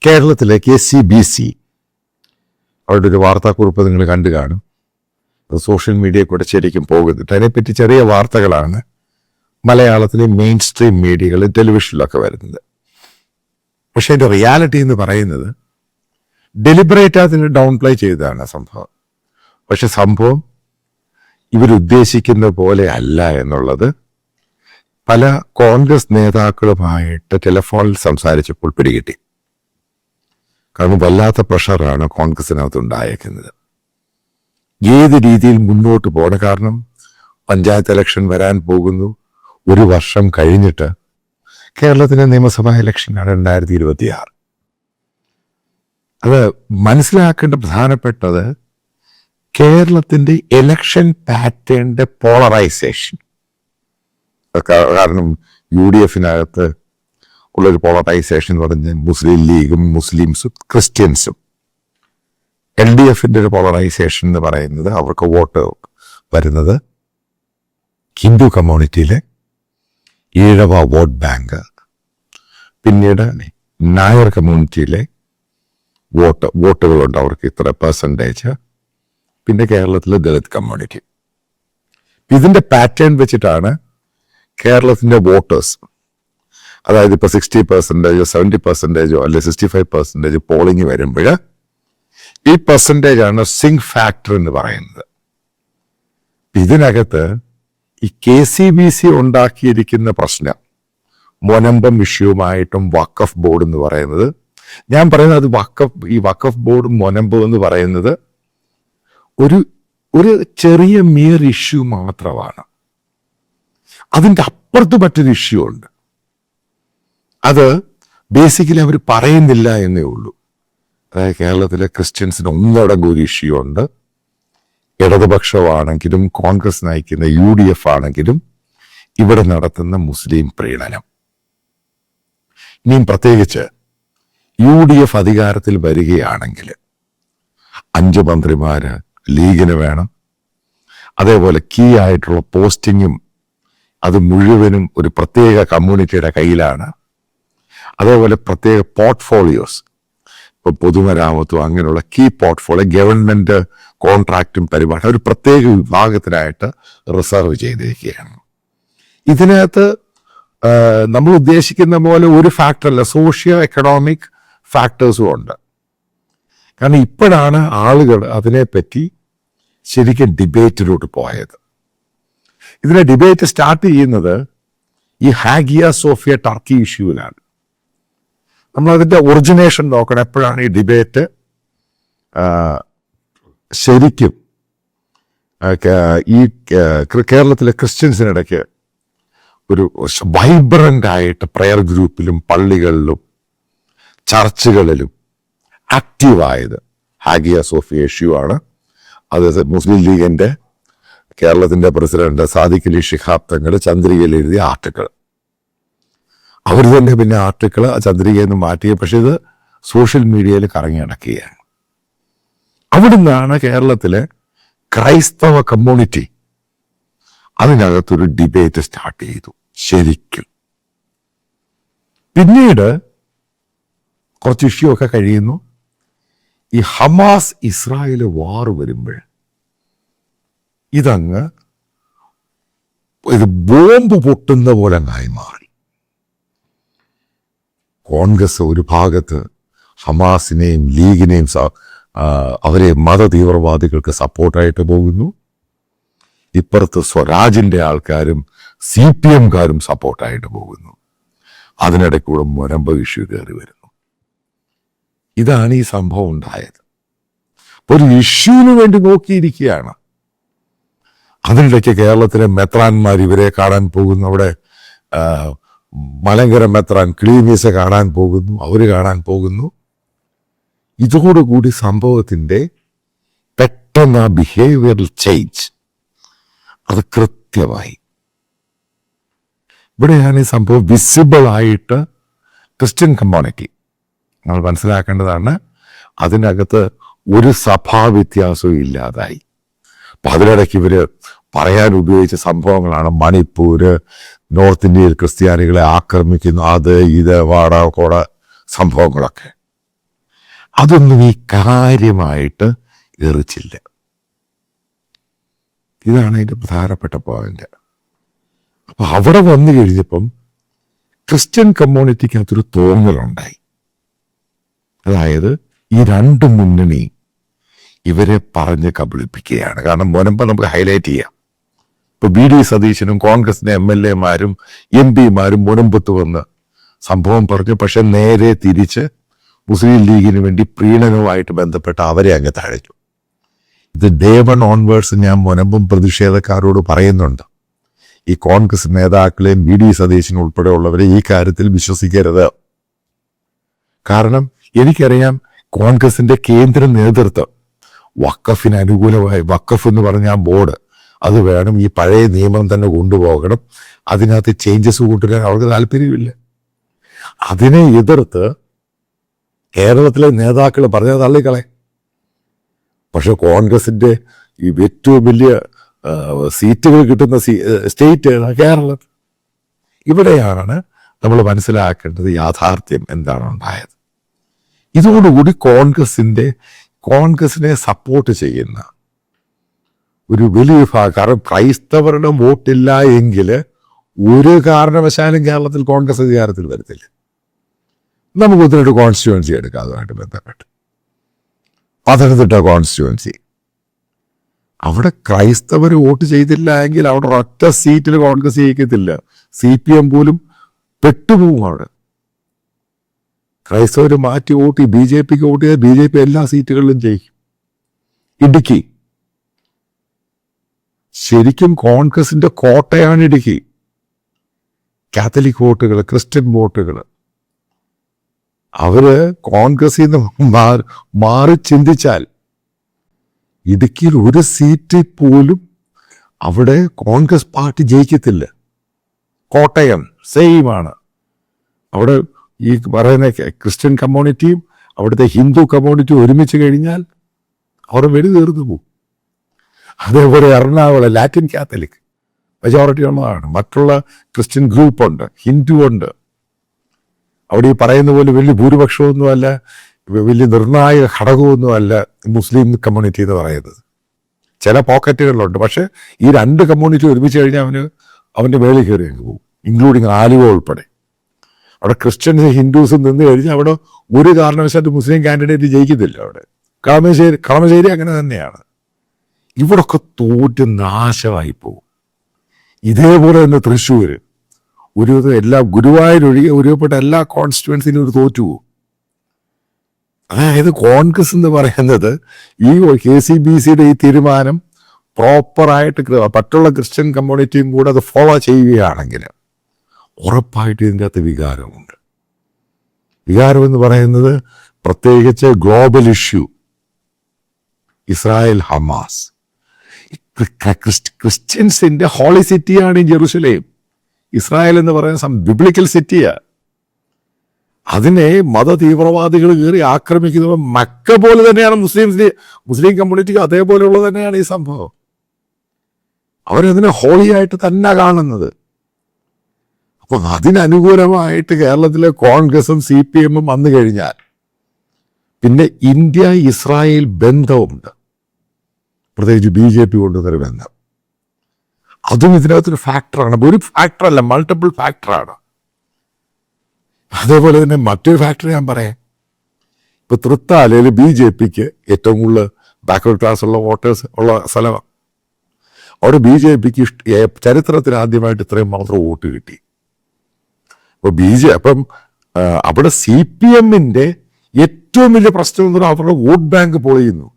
കേരളത്തിലെ KCBC അവരുടെ ഒരു വാർത്താക്കുറിപ്പ് നിങ്ങൾ കണ്ടു കാണും. അത് സോഷ്യൽ മീഡിയ കൂടെ ശരിക്കും പോകുന്നുണ്ട്. അതിനെപ്പറ്റി ചെറിയ വാർത്തകളാണ് മലയാളത്തിലെ മെയിൻ സ്ട്രീം മീഡിയകളിൽ ടെലിവിഷനിലൊക്കെ വരുന്നത്. പക്ഷെ അതിൻ്റെ റിയാലിറ്റി എന്ന് പറയുന്നത് ഡെലിബറേറ്റ് അതിന് ഡൗൺ പ്ലേ ചെയ്തതാണ് സംഭവം. പക്ഷെ സംഭവം ഇവരുദ്ദേശിക്കുന്ന പോലെ അല്ല എന്നുള്ളത് പല കോൺഗ്രസ് നേതാക്കളുമായിട്ട് ടെലിഫോണിൽ സംസാരിച്ചപ്പോൾ പിടികിട്ടി. കാരണം വല്ലാത്ത പ്രഷറാണ് കോൺഗ്രസിനകത്ത് ഉണ്ടായേക്കുന്നത്. ഏത് രീതിയിൽ മുന്നോട്ട് പോകണം. കാരണം പഞ്ചായത്ത് ഇലക്ഷൻ വരാൻ പോകുന്നു. ഒരു വർഷം കഴിഞ്ഞിട്ട് കേരളത്തിലെ നിയമസഭാ ഇലക്ഷനാണ് 2026. അത് മനസ്സിലാക്കേണ്ട പ്രധാനപ്പെട്ടത് കേരളത്തിന്റെ ഇലക്ഷൻ പാറ്റേണിന്റെ പോളറൈസേഷൻ. കാരണം UDFനകത്ത് ഉള്ളൊരു പോളറൈസേഷൻ എന്ന് പറഞ്ഞാൽ മുസ്ലിം ലീഗും മുസ്ലിംസും ക്രിസ്ത്യൻസും. LDFന്റെ ഒരു പോളറൈസേഷൻ എന്ന് പറയുന്നത് അവർക്ക് വോട്ട് വരുന്നത് ഹിന്ദു കമ്മ്യൂണിറ്റിയിലെ ഈഴവ വോട്ട് ബാങ്ക്, പിന്നീട് നായർ കമ്മ്യൂണിറ്റിയിലെ വോട്ടുകളുണ്ട് അവർക്ക് ഇത്ര പെർസെൻറ്റേജ്, പിന്നെ കേരളത്തിലെ ദളിത് കമ്മ്യൂണിറ്റി. ഇതിന്റെ പാറ്റേൺ വെച്ചിട്ടാണ് കേരളത്തിന്റെ വോട്ടേഴ്സ്, അതായത് ഇപ്പൊ 60%, 70% അല്ലെ 65% പോളിംഗ് വരുമ്പോൾ ഈ പെർസെൻറ്റേജാണ് സിങ്ക് ഫാക്ടർ എന്ന് പറയുന്നത്. ഇതിനകത്ത് ഈ KCBC ഉണ്ടാക്കിയിരിക്കുന്ന പ്രശ്നം മൊനമ്പം ഇഷ്യൂമായിട്ടും വഖഫ് ബോർഡ് എന്ന് പറയുന്നത്, ഞാൻ പറയുന്നത് അത് ഈ വഖഫ് ബോർഡും മൊനമ്പം എന്ന് പറയുന്നത് ഒരു ചെറിയ മിയർ ഇഷ്യൂ മാത്രമാണ്. അതിൻ്റെ അപ്പുറത്ത് മറ്റൊരു ഇഷ്യൂ ഉണ്ട്. അത് ബേസിക്കലി അവർ പറയുന്നില്ല എന്നേ ഉള്ളൂ. അതായത് കേരളത്തിലെ ക്രിസ്ത്യൻസിന് ഒന്നടങ്കം ഒരു ഇഷ്യൂ ഉണ്ട്. ഇടതുപക്ഷമാണെങ്കിലും കോൺഗ്രസ് നയിക്കുന്ന UDF ആണെങ്കിലും ഇവിടെ നടത്തുന്ന മുസ്ലിം പ്രീണനം. ഇനിയും പ്രത്യേകിച്ച് UDF അധികാരത്തിൽ വരികയാണെങ്കിൽ 5 മന്ത്രിമാര് ലീഗിന് വേണം. അതേപോലെ കീ ആയിട്ടുള്ള പോസ്റ്റിങ്ങും അത് മുഴുവനും ഒരു പ്രത്യേക കമ്മ്യൂണിറ്റിയുടെ കയ്യിലാണ്. അതേപോലെ പ്രത്യേക പോർട്ട്ഫോളിയോസ്, ഇപ്പൊ പൊതുമരാമത്തും അങ്ങനെയുള്ള കീ പോർട്ട്ഫോളിയോ ഗവൺമെന്റ് കോൺട്രാക്റ്റും പരിപാടി ഒരു പ്രത്യേക വിഭാഗത്തിനായിട്ട് റിസർവ് ചെയ്തിരിക്കുകയാണ്. ഇതിനകത്ത് നമ്മൾ ഉദ്ദേശിക്കുന്ന പോലെ ഒരു ഫാക്ടറല്ല, സോഷ്യോ എക്കണോമിക് ഫാക്ടേഴ്സും ഉണ്ട്. കാരണം ഇപ്പോഴാണ് ആളുകൾ അതിനെപ്പറ്റി ശരിക്കും ഡിബേറ്റിലോട്ട് പോയത്. ഇതിനെ ഡിബേറ്റ് സ്റ്റാർട്ട് ചെയ്യുന്നത് ഈ ഹാഗിയ സോഫിയ ടർക്കി ഇഷ്യൂവിലാണ്. നമ്മളതിൻ്റെ ഒറിജിനേഷൻ നോക്കണം. എപ്പോഴാണ് ഈ ഡിബേറ്റ് ശരിക്കും ഈ കേരളത്തിലെ ക്രിസ്ത്യൻസിനിടയ്ക്ക് ഒരു വൈബ്രൻ്റ് ആയിട്ട് പ്രെയർ ഗ്രൂപ്പിലും പള്ളികളിലും ചർച്ചുകളിലും ആക്റ്റീവായത് ഹാഗിയ സോഫിയ ഇഷ്യൂ ആണ്. അത് മുസ്ലിം ലീഗിൻ്റെ കേരളത്തിൻ്റെ പ്രസിഡന്റ് സാദിഖ് അലി ശിഹാബ് തങ്ങൾ ചന്ദ്രികയിൽ എഴുതിയ ആർട്ടിക്കിൾ. അവർ തന്നെ പിന്നെ ആർട്ടിക്കിൾ ചന്ദ്രികയിൽ നിന്ന് മാറ്റിയ, പക്ഷെ ഇത് സോഷ്യൽ മീഡിയയിൽ കറങ്ങി നടക്കുകയാണ്. അവിടുന്നാണ് കേരളത്തിലെ ക്രൈസ്തവ കമ്മ്യൂണിറ്റി അതിനകത്തൊരു ഡിബേറ്റ് സ്റ്റാർട്ട് ചെയ്തു ശരിക്കും. പിന്നീട് കുറച്ച് ഇഷ്യൂ ഒക്കെ കഴിയുന്നു. ഈ ഹമാസ് ഇസ്രായേൽ വാർ വരുമ്പോൾ ഇതങ്ങ് ഇത് ബോംബ് പൊട്ടുന്ന പോലെ ആയി മാറി. കോൺഗ്രസ് ഒരു ഭാഗത്ത് ഹമാസിനെയും ലീഗിനെയും അവരെ മതതീവ്രവാദികൾക്ക് സപ്പോർട്ടായിട്ട് പോകുന്നു. ഇപ്പുറത്ത് സ്വരാജിന്റെ ആൾക്കാരും CPM-കാരും സപ്പോർട്ടായിട്ട് പോകുന്നു. അതിനിടയ്ക്കൂടെ മൊനമ്പ ഇഷ്യൂ കയറി വരുന്നു. ഇതാണ് ഈ സംഭവം ഉണ്ടായത്. ഒരു ഇഷ്യൂവിന് വേണ്ടി നോക്കിയിരിക്കുകയാണ്. അതിനിടയ്ക്ക് കേരളത്തിലെ മെത്രാന്മാർ ഇവരെ കാണാൻ പോകുന്നു. അവിടെ മലങ്കര മെത്രാൻ ക്ലീമീസ കാണാൻ പോകുന്നു, അവര് കാണാൻ പോകുന്നു. ഇതോടുകൂടി സംഭവത്തിന്റെ പെട്ടെന്ന് ആ ബിഹേവിയറൽ ചേഞ്ച് അത് കൃത്യമായി. ഇവിടെയാണ് ഈ സംഭവം വിസിബിൾ ആയിട്ട് ക്രിസ്ത്യൻ കമ്മ്യൂണിറ്റി നമ്മൾ മനസ്സിലാക്കേണ്ടതാണ്. അതിനകത്ത് ഒരു സഭാ വ്യത്യാസവും ഇല്ലാതായി. അപ്പൊ അതിനിടയ്ക്ക് ഇവര് പറയാൻ ഉപയോഗിച്ച സംഭവങ്ങളാണ് മണിപ്പൂര്, നോർത്ത് ഇന്ത്യയിൽ ക്രിസ്ത്യാനികളെ ആക്രമിക്കുന്നു, അത് ഇത് വാട കോട സംഭവങ്ങളൊക്കെ. അതൊന്നും ഈ കാര്യമായിട്ട് എറിച്ചില്ല. ഇതാണ് അതിൻ്റെ പ്രധാനപ്പെട്ട പോയിന്റ്. അപ്പൊ അവിടെ വന്നു കഴിഞ്ഞപ്പം ക്രിസ്ത്യൻ കമ്മ്യൂണിറ്റിക്കകത്തൊരു തോന്നലുണ്ടായി. അതായത് ഈ രണ്ട് മുന്നണി ഇവരെ പറഞ്ഞ് കബളിപ്പിക്കുകയാണ്. കാരണം മുനമ്പ് നമുക്ക് ഹൈലൈറ്റ് ചെയ്യാം. ഇപ്പൊ BD സതീശനും കോൺഗ്രസിന്റെ MLA മാരും MP മാരും മുനമ്പത്ത് വന്ന് സംഭവം പറഞ്ഞു. പക്ഷെ നേരെ തിരിച്ച് മുസ്ലിം ലീഗിന് വേണ്ടി പ്രീണനവുമായിട്ട് ബന്ധപ്പെട്ട് അവരെ അങ്ങ് താഴ്ത്തു. ഇത് ഡേ 1 ഓൺവേർഡ്സ് ഞാൻ മുനമ്പും പ്രതിഷേധക്കാരോട് പറയുന്നുണ്ട്. ഈ കോൺഗ്രസ് നേതാക്കളെയും BD സതീശനും ഉൾപ്പെടെയുള്ളവരെ ഈ കാര്യത്തിൽ വിശ്വസിക്കരുത്. കാരണം എനിക്കറിയാം കോൺഗ്രസിന്റെ കേന്ദ്ര നേതൃത്വം വഖഫിന് അനുകൂലമായി, വഖഫ് എന്ന് പറഞ്ഞ ആ ബോർഡ് അത് വേണം, ഈ പഴയ നിയമം തന്നെ കൊണ്ടുപോകണം, അതിനകത്ത് ചേഞ്ചസ് കൊണ്ടുവരാൻ അവർക്ക് താല്പര്യമില്ല. അതിനെ എതിർത്ത് കേരളത്തിലെ നേതാക്കൾ പറഞ്ഞത് തള്ളിക്കളെ. പക്ഷെ കോൺഗ്രസിന്റെ ഈ ഏറ്റവും വലിയ സീറ്റുകൾ കിട്ടുന്ന സ്റ്റേറ്റ് കേരളം. ഇവിടെയാണ് നമ്മൾ മനസ്സിലാക്കേണ്ടത് യാഥാർത്ഥ്യം എന്താണ് ഉണ്ടായത്. ഇതോടുകൂടി കോൺഗ്രസിനെ സപ്പോർട്ട് ചെയ്യുന്ന ഒരു വലിയ ഭാഗം, കാരണം ക്രൈസ്തവരുടെ വോട്ടില്ല എങ്കിൽ ഒരു കാരണവശാലും കേരളത്തിൽ കോൺഗ്രസ് അധികാരത്തിൽ വരത്തില്ല. നമുക്ക് ഒത്തിരി കോൺസ്റ്റിറ്റ്യുവൻസി എടുക്കാം അതുമായിട്ട് ബന്ധപ്പെട്ട്. പത്തനംതിട്ട കോൺസ്റ്റിറ്റ്യുവൻസി, അവിടെ ക്രൈസ്തവർ വോട്ട് ചെയ്തില്ല എങ്കിൽ അവിടെ ഒറ്റ സീറ്റിൽ കോൺഗ്രസ് ജയിക്കത്തില്ല. CPM പോലും പെട്ടുപോകും. അവിടെ ക്രൈസ്തവർ മാറ്റി വോട്ട് BJPക്ക് വോട്ട് ചെയ്താൽ BJP എല്ലാ സീറ്റുകളിലും ജയിക്കും. ഇടുക്കി ശരിക്കും കോൺഗ്രസിന്റെ കോട്ടയാണ് ഇടുക്കി. കാത്തലിക് വോട്ടുകൾ, ക്രിസ്ത്യൻ വോട്ടുകൾ അവര് കോൺഗ്രസിൽ നിന്ന് മാറി ചിന്തിച്ചാൽ ഇടുക്കിയിൽ ഒരു സീറ്റ് പോലും അവിടെ കോൺഗ്രസ് പാർട്ടി ജയിക്കത്തില്ല. കോട്ടയം സെയിമാണ്. അവിടെ ഈ പറയുന്ന ക്രിസ്ത്യൻ കമ്മ്യൂണിറ്റിയും അവിടുത്തെ ഹിന്ദു കമ്മ്യൂണിറ്റിയും ഒരുമിച്ച് കഴിഞ്ഞാൽ അവർ വെടി തീർന്നു പോകും. അതേപോലെ എറണാകുളം ലാറ്റിൻ കാത്തലിക് മെജോറിറ്റി ഉള്ളതാണ്. മറ്റുള്ള ക്രിസ്ത്യൻ ഗ്രൂപ്പുണ്ട്, ഹിന്ദു ഉണ്ട്. അവിടെ ഈ പറയുന്ന പോലെ വലിയ ഭൂരിപക്ഷമൊന്നുമല്ല, വലിയ നിർണായക ഘടകമൊന്നുമല്ല മുസ്ലിം കമ്മ്യൂണിറ്റി എന്ന് പറയുന്നത്. ചില പോക്കറ്റുകളിലുണ്ട്. പക്ഷെ ഈ രണ്ട് കമ്മ്യൂണിറ്റി ഒരുമിച്ച് കഴിഞ്ഞാൽ അവൻ്റെ മേളിൽ കയറി അങ്ങ് പോകും, ഇൻക്ലൂഡിങ് ആലുവ ഉൾപ്പെടെ. അവിടെ ക്രിസ്ത്യൻസ് ഹിന്ദുസും നിന്ന് കഴിഞ്ഞാൽ അവിടെ ഒരു കാരണവശാലും മുസ്ലിം കാൻഡിഡേറ്റ് ജയിക്കത്തില്ല. അവിടെ കളമശ്ശേരി അങ്ങനെ തന്നെയാണ്. ഇവിടൊക്കെ തോറ്റ് നാശമായി പോകും. ഇതേപോലെ തന്നെ തൃശ്ശൂർ എല്ലാ ഗുരുവായൂരൊഴികെ ഒരുപ്പെട്ട എല്ലാ കോൺസ്റ്റിറ്റ്യുവൻസിലും ഒരു തോറ്റുപോകും. അതായത് കോൺഗ്രസ് എന്ന് പറയുന്നത് ഈ KCBCയുടെ ഈ തീരുമാനം പ്രോപ്പറായിട്ട് മറ്റുള്ള ക്രിസ്ത്യൻ കമ്മ്യൂണിറ്റിയും കൂടെ അത് ഫോളോ ചെയ്യുകയാണെങ്കിൽ ഉറപ്പായിട്ട് ഇതിൻ്റെ അകത്ത് വികാരമുണ്ട്. വികാരം എന്ന് പറയുന്നത് പ്രത്യേകിച്ച് ഗ്ലോബൽ ഇഷ്യൂ, ഇസ്രായേൽ ഹമാസ്. ക്രിസ്ത്യൻസിന്റെ ഹോളി സിറ്റിയാണ് ഈ ജെറുസലേം. ഇസ്രായേൽ എന്ന് പറയുന്ന ബിബ്ലിക്കൽ സിറ്റിയാണ്. അതിനെ മത തീവ്രവാദികൾ കയറി ആക്രമിക്കുന്നത് മക്ക പോലെ തന്നെയാണ് മുസ്ലിം കമ്മ്യൂണിറ്റിക്ക് അതേപോലെയുള്ളത് തന്നെയാണ് ഈ സംഭവം. അവരതിനെ ഹോളിയായിട്ട് തന്നെ കാണുന്നത്. അപ്പൊ അതിനനുകൂലമായിട്ട് കേരളത്തിലെ കോൺഗ്രസും CPM വന്നു കഴിഞ്ഞാൽ പിന്നെ ഇന്ത്യ ഇസ്രായേൽ ബന്ധമുണ്ട്, പ്രത്യേകിച്ച് BJP കൊണ്ടുവന്നൊരു ബന്ധം. അതും ഇതിനകത്തൊരു ഫാക്ടറാണ്. ഒരു ഫാക്ടറല്ല, മൾട്ടിപ്പിൾ ഫാക്ടറാണ്. അതേപോലെ തന്നെ മറ്റൊരു ഫാക്ടർ ഞാൻ പറയാം. ഇപ്പൊ തൃത്താലയിൽ BJPക്ക് ഏറ്റവും കൂടുതൽ ബാക്ക്വേർഡ് ക്ലാസ് ഉള്ള വോട്ടേഴ്സ് ഉള്ള സ്ഥലമാണ്. അവിടെ BJPക്ക് ചരിത്രത്തിൽ ആദ്യമായിട്ട് ഇത്രയും മാത്രം വോട്ട് കിട്ടി. അപ്പം അവിടെ CPMന്റെ ഏറ്റവും വലിയ പ്രശ്നം എന്ന് പറഞ്ഞാൽ അവരുടെ വോട്ട് ബാങ്ക് പൊളിയുന്നു.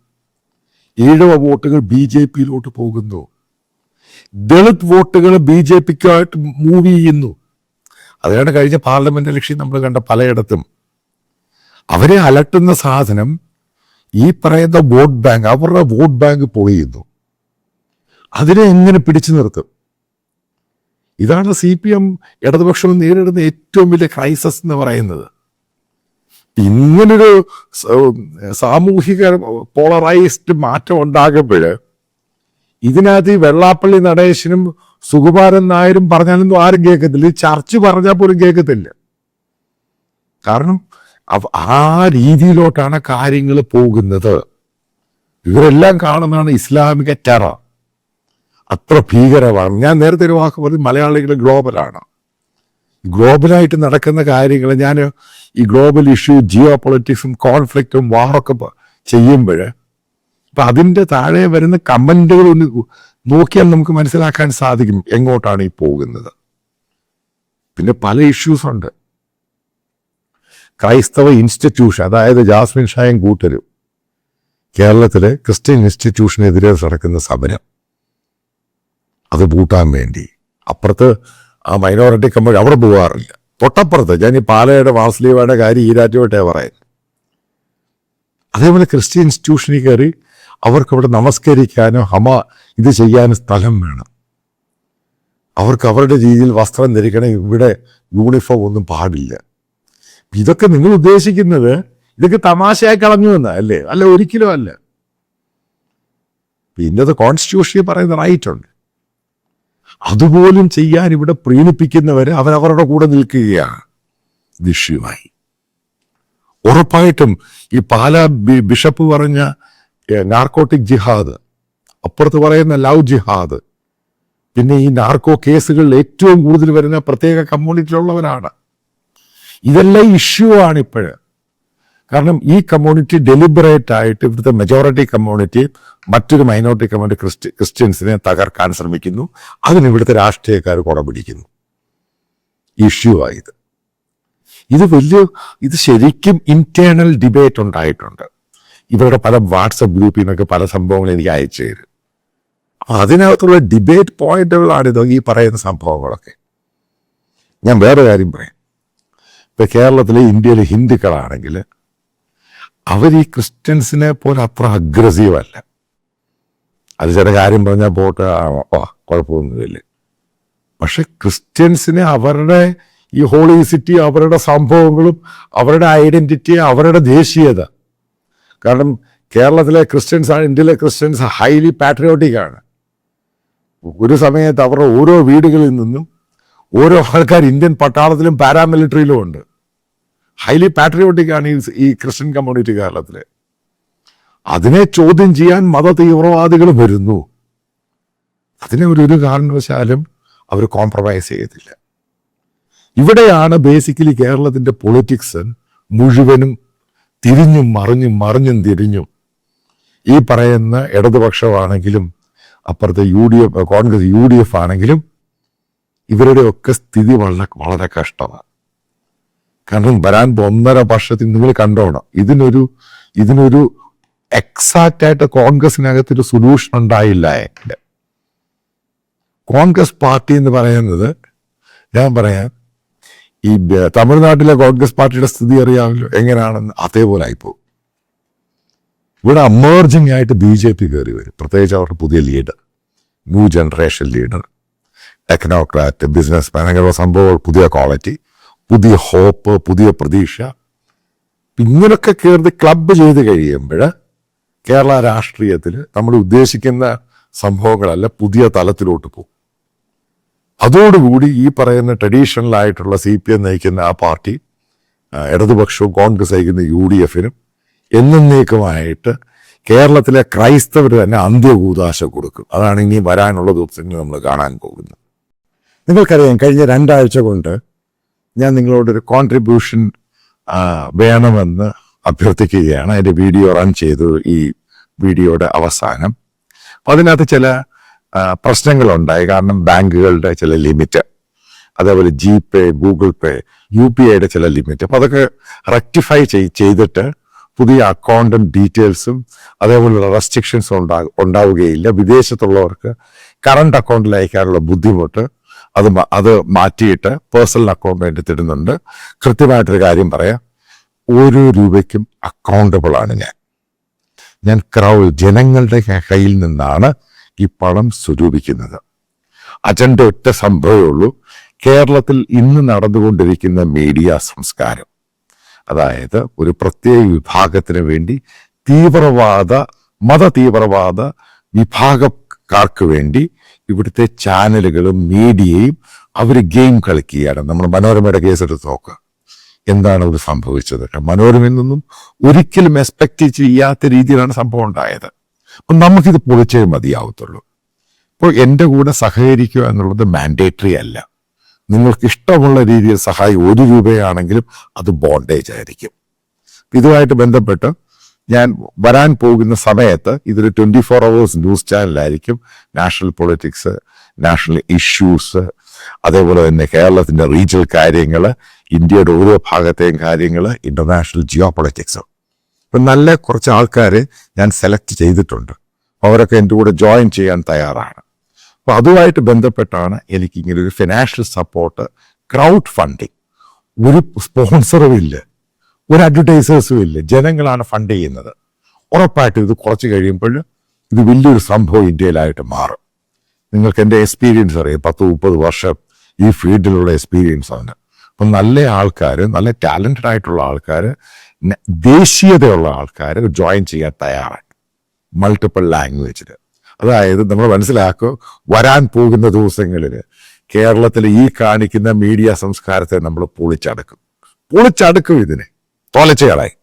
ഈഴവ വോട്ടുകൾ BJPയിലോട്ട് പോകുന്നു. ദളിത് വോട്ടുകൾ BJPക്കായിട്ട് മൂവ് ചെയ്യുന്നു. അതാണ് കഴിഞ്ഞ പാർലമെന്റ് ഇലക്ഷൻ നമ്മൾ കണ്ട പലയിടത്തും. അവരെ അലട്ടുന്ന സാധനം ഈ പറയുന്ന വോട്ട് ബാങ്ക്, അവരുടെ വോട്ട് ബാങ്ക് പൊളിയുന്നു. അതിനെ എങ്ങനെ പിടിച്ചു നിർത്തും? ഇതാണ് CPM ഇടതുപക്ഷം നേരിടുന്ന ഏറ്റവും വലിയ ക്രൈസിസ് എന്ന് പറയുന്നത്. ഇങ്ങനൊരു സാമൂഹിക പോളറൈസ്ഡ് മാറ്റം ഉണ്ടാകുമ്പോൾ ഇതിനകത്ത് ഈ വെള്ളാപ്പള്ളി നടേശനും സുകുമാരൻ നായരും പറഞ്ഞാലൊന്നും ആരും കേൾക്കത്തില്ല. ഈ ചർച്ച് പറഞ്ഞാൽ പോലും കേൾക്കത്തില്ല. കാരണം ആ രീതിയിലോട്ടാണ് കാര്യങ്ങൾ പോകുന്നത്. ഇവരെല്ലാം കാണുന്നതാണ് ഇസ്ലാമിക ടെറർ. അത്ര ഭീകരമാണ്. ഞാൻ നേരത്തെ ഒരു വാക്ക് പറഞ്ഞു, മലയാളികൾ ഗ്ലോബലാണ്. ഗ്ലോബലായിട്ട് നടക്കുന്ന കാര്യങ്ങൾ, ഞാൻ ഈ ഗ്ലോബൽ ഇഷ്യൂ, ജിയോ പൊളിറ്റിക്സും കോൺഫ്ലിക്റ്റും വാറൊക്കെ ചെയ്യുമ്പോൾ ഇപ്പം അതിൻ്റെ താഴെ വരുന്ന കമൻറ്റുകൾ ഒന്ന് നോക്കിയാൽ നമുക്ക് മനസ്സിലാക്കാൻ സാധിക്കും എങ്ങോട്ടാണ് ഈ പോകുന്നത്. പിന്നെ പല ഇഷ്യൂസ് ഉണ്ട്. ക്രൈസ്തവ ഇൻസ്റ്റിറ്റ്യൂഷൻ, അതായത് ജാസ്മിൻ ഷായും കൂട്ടരും കേരളത്തിലെ ക്രിസ്ത്യൻ ഇൻസ്റ്റിറ്റ്യൂഷനെതിരെ നടക്കുന്ന സമരം, അത് പൂട്ടാൻ വേണ്ടി അപ്പുറത്ത് ആ മൈനോറിറ്റി കമ്മ്യൂണിറ്റി അവിടെ പോകാറില്ല. തൊട്ടപ്പുറത്ത് ഞാൻ ഈ പാലയുടെ വാസ്ലീവയുടെ കാര്യം ഈരാറ്റുമായിട്ടേ പറയുന്നത്. അതേപോലെ ക്രിസ്ത്യൻ ഇൻസ്റ്റിറ്റ്യൂഷനിൽ കയറി അവർക്ക് അവിടെ നമസ്കരിക്കാനോ ഇത് ചെയ്യാനും സ്ഥലം വേണം. അവർക്ക് അവരുടെ രീതിയിൽ വസ്ത്രം ധരിക്കണം. ഇവിടെ യൂണിഫോം ഒന്നും പാടില്ല. ഇതൊക്കെ നിങ്ങൾ ഉദ്ദേശിക്കുന്നത് ഇതൊക്കെ തമാശയായി കളഞ്ഞു എന്നാ അല്ലേ? അല്ല, ഒരിക്കലും അല്ല. പിന്നെ കോൺസ്റ്റിറ്റ്യൂഷനിൽ പറയുന്ന റൈറ്റ് ഉണ്ട്. അതുപോലും ചെയ്യാൻ ഇവിടെ പ്രീണിപ്പിക്കുന്നവരെ അവരവരുടെ കൂടെ നിൽക്കുകയാണ് വിഷയമായി. ഉറപ്പായിട്ടും ഈ പാലാ ബിഷപ്പ് പറഞ്ഞ നാർക്കോട്ടിക് ജിഹാദ്, അപ്പുറത്ത് പറയുന്ന ലവ് ജിഹാദ്, പിന്നെ ഈ നാർക്കോ കേസുകളിൽ ഏറ്റവും കൂടുതൽ വരുന്ന പ്രത്യേക കമ്മ്യൂണിറ്റിയിലുള്ളവരാണ്. ഇതെല്ലാം ഇഷ്യൂ ആണ് ഇപ്പോഴ്. കാരണം ഈ കമ്മ്യൂണിറ്റി ഡെലിബറേറ്റ് ആയിട്ട് ഇവിടുത്തെ മെജോറിറ്റി കമ്മ്യൂണിറ്റി മറ്റൊരു മൈനോറിറ്റി കമ്മ്യൂണിറ്റി ക്രിസ്ത്യൻസിനെ തകർക്കാൻ ശ്രമിക്കുന്നു. അതിന് ഇവിടുത്തെ രാഷ്ട്രീയക്കാർ കുട പിടിക്കുന്നു. ഇഷ്യൂ ആയത് ഇത് ശരിക്കും ഇന്റേണൽ ഡിബേറ്റ് ഉണ്ടായിട്ടുണ്ട്. ഇവരുടെ പല വാട്സപ്പ് ഗ്രൂപ്പിൽ നിന്നൊക്കെ പല സംഭവങ്ങൾ എനിക്ക് അയച്ചു തരും. അതിനകത്തുള്ള ഡിബേറ്റ് പോയിന്റുകളാണിത്, ഈ പറയുന്ന സംഭവങ്ങളൊക്കെ. ഞാൻ വേറെ കാര്യം പറയാം. ഇപ്പൊ കേരളത്തിലെ ഇന്ത്യയിലെ ഹിന്ദുക്കളാണെങ്കിൽ അവർ ഈ ക്രിസ്ത്യൻസിനെ പോലെ അത്ര അഗ്രസീവ് അല്ല. അത് ചില കാര്യം പറഞ്ഞാൽ പോട്ട് കുഴപ്പമൊന്നുമില്ല. പക്ഷെ ക്രിസ്ത്യൻസിനെ അവരുടെ ഈ ഹോളി സിറ്റി, അവരുടെ സംഭവങ്ങളും അവരുടെ ഐഡന്റിറ്റി, അവരുടെ ദേശീയത, കാരണം കേരളത്തിലെ ക്രിസ്ത്യൻസ് ആണ്, ഇന്ത്യയിലെ ക്രിസ്ത്യൻസ് ഹൈലി പാട്രിയോട്ടിക് ആണ്. ഒരു സമയത്ത് അവരുടെ ഓരോ വീടുകളിൽ നിന്നും ഓരോ ആൾക്കാർ ഇന്ത്യൻ പട്ടാളത്തിലും പാരാമിലിറ്ററിയിലും ഉണ്ട്. ഹൈലി പാട്രിയോട്ടിക് ആണ് ഈ ക്രിസ്ത്യൻ കമ്മ്യൂണിറ്റി കേരളത്തിലെ. അതിനെ ചോദ്യം ചെയ്യാൻ മത തീവ്രവാദികൾ വരുന്നു. അതിനെ ഒരു കാരണവശാലും അവർ കോംപ്രമൈസ് ചെയ്തില്ല. ഇവിടെയാണ് ബേസിക്കലി കേരളത്തിന്റെ പൊളിറ്റിക്സ് മുഴുവനും തിരിഞ്ഞും മറിഞ്ഞും തിരിഞ്ഞും ഈ പറയുന്ന ഇടതുപക്ഷമാണെങ്കിലും അപ്പുറത്തെ കോൺഗ്രസ് UDF ആണെങ്കിലും ഇവരുടെയൊക്കെ സ്ഥിതി വളരെ കഷ്ടമാണ്. കാരണം വരാൻ 1.5 വർഷത്തിൽ നിങ്ങൾ കണ്ടോണം, ഇതിനൊരു എക്സാക്റ്റ് ആയിട്ട് കോൺഗ്രസിനകത്തൊരു സൊല്യൂഷൻ ഉണ്ടായില്ല. കോൺഗ്രസ് പാർട്ടി എന്ന് പറയുന്നത്, ഞാൻ പറയാം, ഈ തമിഴ്നാട്ടിലെ കോൺഗ്രസ് പാർട്ടിയുടെ സ്ഥിതി അറിയാമല്ലോ എങ്ങനെയാണെന്ന്. അതേപോലെ ആയിപ്പോകും. ഇവിടെ അമേർജിംഗ് ആയിട്ട് BJP കയറി വരും. പ്രത്യേകിച്ച് അവരുടെ പുതിയ leader, new generation leader, technocrat, business man, അങ്ങനെയുള്ള സംഭവങ്ങൾ, പുതിയ ക്വാളിറ്റി, പുതിയ ഹോപ്പ്, പുതിയ പ്രതീക്ഷ. ഇങ്ങനൊക്കെ കയറി ക്ലബ് ചെയ്ത് കഴിയുമ്പോൾ കേരള രാഷ്ട്രീയത്തിൽ നമ്മൾ ഉദ്ദേശിക്കുന്ന സംഭവങ്ങളല്ല പുതിയ തലത്തിലോട്ട് പോകും. അതോടുകൂടി ഈ പറയുന്ന ട്രഡീഷണൽ ആയിട്ടുള്ള CPM നയിക്കുന്ന ആ പാർട്ടി, ഇടതുപക്ഷവും കോൺഗ്രസ് നയിക്കുന്ന UDFനും എന്നേക്കുമായിട്ട് കേരളത്തിലെ ക്രൈസ്തവർ തന്നെ അന്ത്യകൂദാശ കൊടുക്കും. അതാണ് ഇനി വരാനുള്ള ദിവസങ്ങൾ നമ്മൾ കാണാൻ പോകുന്നത്. നിങ്ങൾക്കറിയാം, കഴിഞ്ഞ 2 ആഴ്ച കൊണ്ട് ഞാൻ നിങ്ങളോടൊരു കോൺട്രിബ്യൂഷൻ വേണമെന്ന് അഭ്യർത്ഥിക്കുകയാണ്. അതിൻ്റെ വീഡിയോ റൺ ചെയ്തു ഈ വീഡിയോയുടെ അവസാനം. അപ്പം അതിനകത്ത് ചില പ്രശ്നങ്ങളുണ്ടായി. കാരണം ബാങ്കുകളുടെ ചില ലിമിറ്റ്, അതേപോലെ GPay, Google Pay, UPIയുടെ ചില ലിമിറ്റ്. അപ്പം അതൊക്കെ റെക്ടിഫൈ ചെയ്തിട്ട് പുതിയ അക്കൗണ്ടും ഡീറ്റെയിൽസും അതേപോലെയുള്ള റെസ്ട്രിക്ഷൻസും ഉണ്ടാവുകയില്ല. വിദേശത്തുള്ളവർക്ക് കറണ്ട് അക്കൗണ്ടിൽ അയക്കാനുള്ള ബുദ്ധിമുട്ട് അത് മാറ്റിയിട്ട് പേഴ്സണൽ അക്കൗണ്ട് വേണ്ടി തരുന്നുണ്ട്. കൃത്യമായിട്ടൊരു കാര്യം പറയാം, ഓരോ രൂപയ്ക്കും അക്കൗണ്ടബിൾ ആണ് ഞാൻ ജനങ്ങളുടെ കയ്യിൽ നിന്നാണ് ഈ പണം സ്വരൂപിക്കുന്നത്. അജണ്ട ഒറ്റ സംഭവമേ ഉള്ളൂ. കേരളത്തിൽ ഇന്ന് നടന്നുകൊണ്ടിരിക്കുന്ന മീഡിയ സംസ്കാരം, അതായത് ഒരു പ്രത്യേക വിഭാഗത്തിന് വേണ്ടി മത തീവ്രവാദ വിഭാഗക്കാർക്ക് വേണ്ടി ഇവിടുത്തെ ചാനലുകളും മീഡിയയും അവർ ഗെയിം കളിക്കുകയാണ്. നമ്മൾ മനോരമയുടെ കേസെടുത്ത് നോക്കുക. എന്താണ് ഇത് സംഭവിച്ചത്? മനോരമയിൽ നിന്നും ഒരിക്കലും എക്സ്പെക്ട് ചെയ്യാത്ത രീതിയിലാണ് സംഭവം ഉണ്ടായത്. അപ്പം നമുക്കിത് പൊളിച്ചേ മതിയാവത്തുള്ളൂ. ഇപ്പോൾ എൻ്റെ കൂടെ സഹകരിക്കുക എന്നുള്ളത് മാൻഡേറ്ററി അല്ല. നിങ്ങൾക്ക് ഇഷ്ടമുള്ള രീതിയിൽ സഹായം 1 രൂപയാണെങ്കിലും അത് ബോണ്ടേജ് ആയിരിക്കും. ഇതുമായിട്ട് ബന്ധപ്പെട്ട് ഞാൻ വരാൻ പോകുന്ന സമയത്ത് ഇതൊരു 24 hours ന്യൂസ് ചാനലായിരിക്കും. നാഷണൽ പൊളിറ്റിക്സ്, നാഷണൽ ഇഷ്യൂസ്, അതേപോലെ തന്നെ കേരളത്തിന്റെ റീജിയണൽ കാര്യങ്ങൾ, ഇന്ത്യയുടെ ഓരോ ഭാഗത്തെയും കാര്യങ്ങൾ, ഇന്റർനാഷണൽ ജിയോ പൊളിറ്റിക്സ്. ഇപ്പം നല്ല കുറച്ച് ആൾക്കാരെ ഞാൻ സെലക്ട് ചെയ്തിട്ടുണ്ട്. അവരൊക്കെ എൻ്റെ കൂടെ ജോയിൻ ചെയ്യാൻ തയ്യാറാണ്. അപ്പോൾ അതുമായിട്ട് ബന്ധപ്പെട്ടാണ് എനിക്ക് ഇങ്ങനെ ഒരു ഫിനാൻഷ്യൽ സപ്പോർട്ട്, ക്രൗഡ് ഫണ്ടിങ്. ഒരു സ്പോൺസറും ഇല്ല, ഒരു അഡ്വർടൈസേഴ്സും ഇല്ല, ജനങ്ങളാണ് ഫണ്ട് ചെയ്യുന്നത്. ഉറപ്പായിട്ടും ഇത് കുറച്ച് കഴിയുമ്പോൾ ഇത് വലിയൊരു സംഭവം ഇന്ത്യയിലായിട്ട് മാറും. നിങ്ങൾക്ക് എൻ്റെ എക്സ്പീരിയൻസ് അറിയാം, 10-30 വർഷം ഈ ഫീൽഡിലുള്ള എക്സ്പീരിയൻസ് ആണ്. അപ്പം നല്ല ആൾക്കാർ, നല്ല ടാലൻറ്റഡ് ആയിട്ടുള്ള ആൾക്കാർ, ദേശീയതയുള്ള ആൾക്കാർ ജോയിൻ ചെയ്യാൻ തയ്യാറാണ്, മൾട്ടിപ്പിൾ ലാംഗ്വേജിൽ. അതായത് നമ്മൾ മനസ്സിലാക്കുക, വരാൻ പോകുന്ന ദിവസങ്ങളിൽ കേരളത്തിൽ ഈ കാണിക്കുന്ന മീഡിയ സംസ്കാരത്തെ നമ്മൾ പൊളിച്ചടുക്കും ഇതിനെ തോലച്ചയാളായി.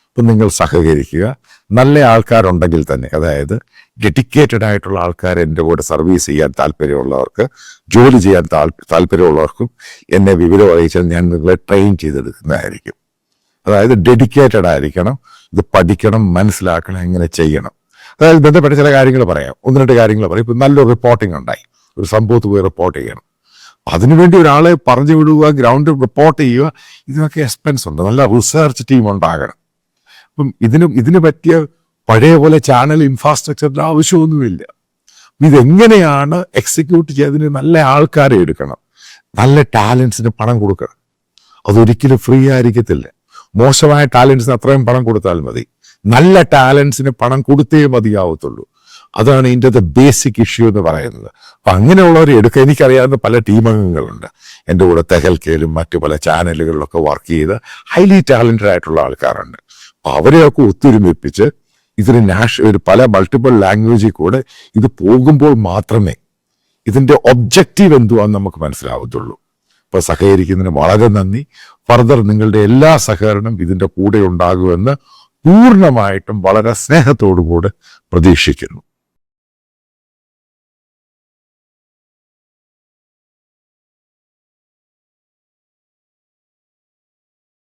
അപ്പം നിങ്ങൾ സഹകരിക്കുക. നല്ല ആൾക്കാരുണ്ടെങ്കിൽ തന്നെ, അതായത് ഡെഡിക്കേറ്റഡ് ആയിട്ടുള്ള ആൾക്കാർ, എൻ്റെ കൂടെ സർവീസ് ചെയ്യാൻ താല്പര്യമുള്ളവർക്ക്, ജോലി ചെയ്യാൻ താല്പര്യമുള്ളവർക്കും എന്നെ വിവരം അറിയിച്ചാൽ ഞാൻ നിങ്ങളെ ട്രെയിൻ ചെയ്തെടുക്കുന്നതായിരിക്കും. അതായത് ഡെഡിക്കേറ്റഡ് ആയിരിക്കണം, ഇത് പഠിക്കണം, മനസ്സിലാക്കണം, എങ്ങനെ ചെയ്യണം. അതായത് ബന്ധപ്പെട്ട ചില കാര്യങ്ങൾ പറയാം, 1-2 കാര്യങ്ങൾ പറയാം. ഇപ്പം നല്ലൊരു റിപ്പോർട്ടിംഗ് ഉണ്ടായി, ഒരു സംഭവത്ത് പോയി റിപ്പോർട്ട് ചെയ്യണം. അതിനുവേണ്ടി ഒരാളെ പറഞ്ഞു വിടുക, ഗ്രൗണ്ടിൽ റിപ്പോർട്ട് ചെയ്യുക, ഇതിനൊക്കെ എക്സ്പെൻസ് ഉണ്ട്. നല്ല റിസർച്ച് ടീം ഉണ്ടാകണം. അപ്പം ഇതിന് പറ്റിയ പഴയ പോലെ ചാനൽ ഇൻഫ്രാസ്ട്രക്ചറിന്റെ ആവശ്യമൊന്നുമില്ല. ഇതെങ്ങനെയാണ് എക്സിക്യൂട്ട് ചെയ്തതിന് നല്ല ആൾക്കാരെ എടുക്കണം, നല്ല ടാലൻസിന് പണം കൊടുക്കണം. അതൊരിക്കലും ഫ്രീ ആയിരിക്കത്തില്ല. മോശമായ ടാലൻസിന് അത്രയും പണം കൊടുത്താൽ മതി. നല്ല ടാലൻസിന് പണം കൊടുത്തേ മതിയാവത്തുള്ളൂ. അതാണ് ഇതിൻ്റെ ബേസിക് ഇഷ്യൂ എന്ന് പറയുന്നത്. അപ്പം അങ്ങനെയുള്ളവരെ എടുക്കുക. എനിക്കറിയാവുന്ന പല ടീമംഗങ്ങളുണ്ട് എൻ്റെ കൂടെ, തെഹൽക്കയിലും മറ്റു പല ചാനലുകളിലൊക്കെ വർക്ക് ചെയ്ത് ഹൈലി ടാലൻറ്റഡ് ആയിട്ടുള്ള ആൾക്കാരുണ്ട്. അപ്പം അവരെയൊക്കെ ഒത്തൊരുമിപ്പിച്ച് ഇതിന് ഒരു പല മൾട്ടിപ്പിൾ ലാംഗ്വേജിൽ കൂടെ ഇത് പോകുമ്പോൾ മാത്രമേ ഇതിൻ്റെ ഒബ്ജക്റ്റീവ് എന്തുവാന്ന് നമുക്ക് മനസ്സിലാവത്തുള്ളൂ. അപ്പോൾ സഹകരിക്കുന്നതിന് വളരെ നന്ദി. ഫർദർ നിങ്ങളുടെ എല്ലാ സഹകരണം ഇതിൻ്റെ കൂടെ ഉണ്ടാകുമെന്ന് പൂർണ്ണമായിട്ടും വളരെ സ്നേഹത്തോടു കൂടെ പ്രതീക്ഷിക്കുന്നു.